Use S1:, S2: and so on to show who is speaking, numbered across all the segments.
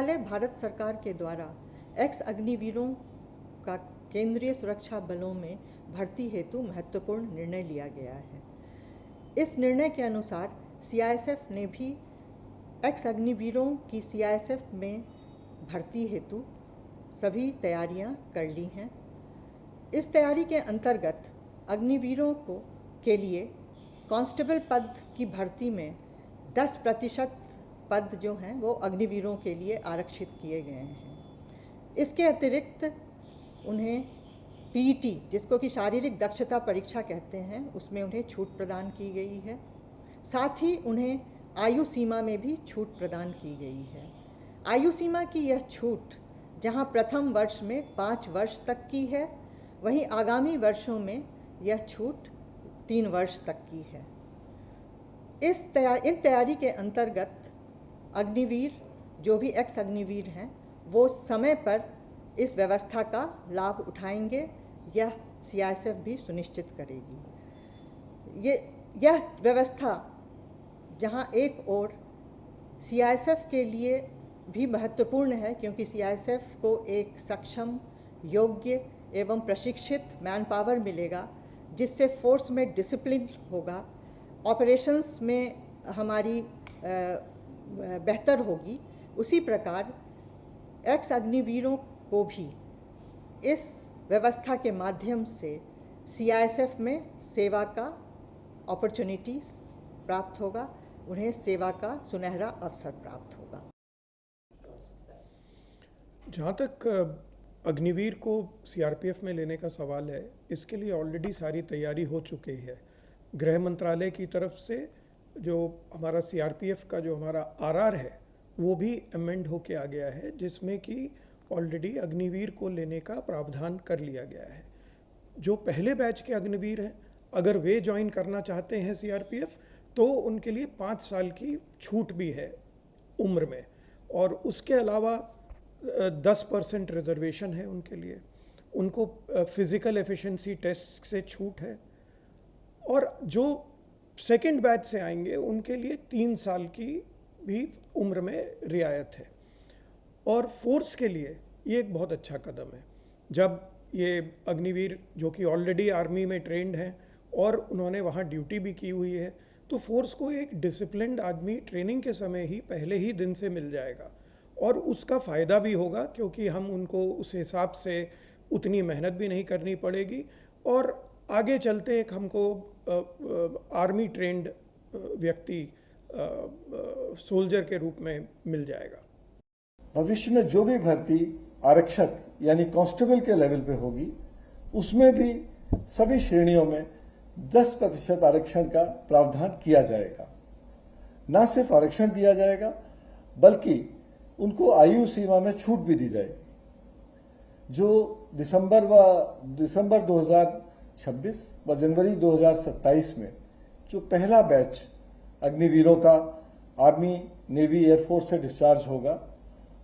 S1: मंत्रालय भारत सरकार के द्वारा एक्स अग्निवीरों का केंद्रीय सुरक्षा बलों में भर्ती हेतु महत्वपूर्ण निर्णय लिया गया है। इस निर्णय के अनुसार सीआईएसएफ ने भी एक्स अग्निवीरों की सीआईएसएफ में भर्ती हेतु सभी तैयारियां कर ली हैं। इस तैयारी के अंतर्गत अग्निवीरों के लिए कांस्टेबल पद की भर्ती में 10% पद जो हैं वो अग्निवीरों के लिए आरक्षित किए गए हैं। इसके अतिरिक्त उन्हें पीईटी, जिसको कि शारीरिक दक्षता परीक्षा कहते हैं, उसमें उन्हें छूट प्रदान की गई है। साथ ही उन्हें आयु सीमा में भी छूट प्रदान की गई है। आयु सीमा की यह छूट जहां प्रथम वर्ष में 5 वर्ष तक की है, वहीं आगामी वर्षों में यह छूट 3 वर्ष तक की है। इन तैयारी के अंतर्गत अग्निवीर, जो भी एक्स अग्निवीर हैं, वो समय पर इस व्यवस्था का लाभ उठाएंगे, यह सीआईएसएफ भी सुनिश्चित करेगी। यह व्यवस्था जहां एक ओर सीआईएसएफ के लिए भी महत्वपूर्ण है, क्योंकि सीआईएसएफ को एक सक्षम, योग्य एवं प्रशिक्षित मैन पावर मिलेगा, जिससे फोर्स में डिसिप्लिन होगा, ऑपरेशंस में हमारी बेहतर होगी। उसी प्रकार एक्स अग्निवीरों को भी इस व्यवस्था के माध्यम से सीआईएसएफ में सेवा का अपॉर्चुनिटी प्राप्त होगा, उन्हें सेवा का सुनहरा अवसर प्राप्त होगा।
S2: जहाँ तक अग्निवीर को सीआरपीएफ में लेने का सवाल है, इसके लिए ऑलरेडी सारी तैयारी हो चुकी है। गृह मंत्रालय की तरफ से जो हमारा सीआरपीएफ का जो हमारा आरआर है, वो भी अमेंड होके आ गया है, जिसमें कि ऑलरेडी अग्निवीर को लेने का प्रावधान कर लिया गया है। जो पहले बैच के अग्निवीर हैं, अगर वे ज्वाइन करना चाहते हैं सीआरपीएफ, तो उनके लिए 5 साल की छूट भी है उम्र में, और उसके अलावा 10% रिजर्वेशन है उनके लिए। उनको फिज़िकल एफिशिएंसी टेस्ट से छूट है, और जो सेकंड बैच से आएंगे उनके लिए 3 साल की भी उम्र में रियायत है। और फोर्स के लिए ये एक बहुत अच्छा कदम है। जब ये अग्निवीर जो कि ऑलरेडी आर्मी में ट्रेंड हैं और उन्होंने वहाँ ड्यूटी भी की हुई है, तो फोर्स को एक डिसिप्लिन्ड आदमी ट्रेनिंग के समय ही पहले ही दिन से मिल जाएगा, और उसका फ़ायदा भी होगा, क्योंकि हम उनको उस हिसाब से उतनी मेहनत भी नहीं करनी पड़ेगी, और आगे चलते एक हमको आर्मी ट्रेंड व्यक्ति सोल्जर के रूप में मिल जाएगा।
S3: भविष्य में जो भी भर्ती आरक्षक यानी कांस्टेबल के लेवल पे होगी, उसमें भी सभी श्रेणियों में 10% आरक्षण का प्रावधान किया जाएगा। न सिर्फ आरक्षण दिया जाएगा, बल्कि उनको आयु सीमा में छूट भी दी जाएगी। जो दिसंबर 2026 व जनवरी 2027 में जो पहला बैच अग्निवीरों का आर्मी, नेवी, एयरफोर्स से डिस्चार्ज होगा,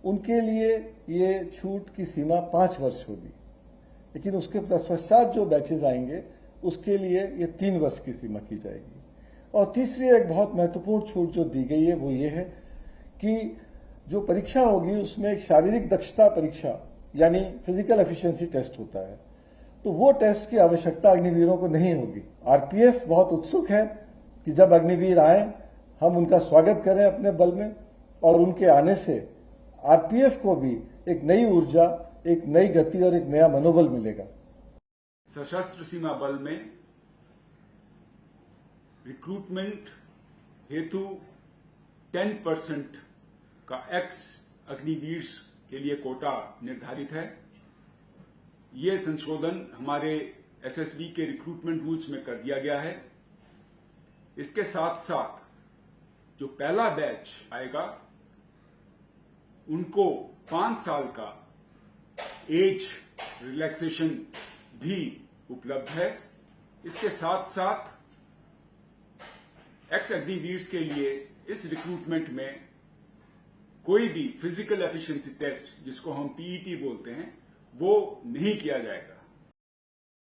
S3: उनके लिए ये छूट की सीमा 5 वर्ष होगी। लेकिन उसके पश्चात जो बैचेज आएंगे, उसके लिए ये 3 वर्ष की सीमा की जाएगी। और तीसरी एक बहुत महत्वपूर्ण छूट जो दी गई है, वो ये है कि जो परीक्षा होगी उसमें एक शारीरिक दक्षता परीक्षा यानी फिजिकल एफिशिएंसी टेस्ट होता है, तो वो टेस्ट की आवश्यकता अग्निवीरों को नहीं होगी। आरपीएफ बहुत उत्सुक है कि जब अग्निवीर आए, हम उनका स्वागत करें अपने बल में, और उनके आने से आरपीएफ को भी एक नई ऊर्जा, एक नई गति और एक नया मनोबल मिलेगा।
S4: सशस्त्र सीमा बल में रिक्रूटमेंट हेतु 10% का एक्स अग्निवीर के लिए कोटा निर्धारित है। ये संशोधन हमारे एसएसबी के रिक्रूटमेंट रूल्स में कर दिया गया है। इसके साथ साथ जो पहला बैच आएगा, उनको 5 साल का एज रिलैक्सेशन भी उपलब्ध है। इसके साथ साथ एक्स अग्निवीर के लिए इस रिक्रूटमेंट में कोई भी फिजिकल एफिशिएंसी टेस्ट, जिसको हम पीईटी बोलते हैं, वो नहीं किया जाएगा।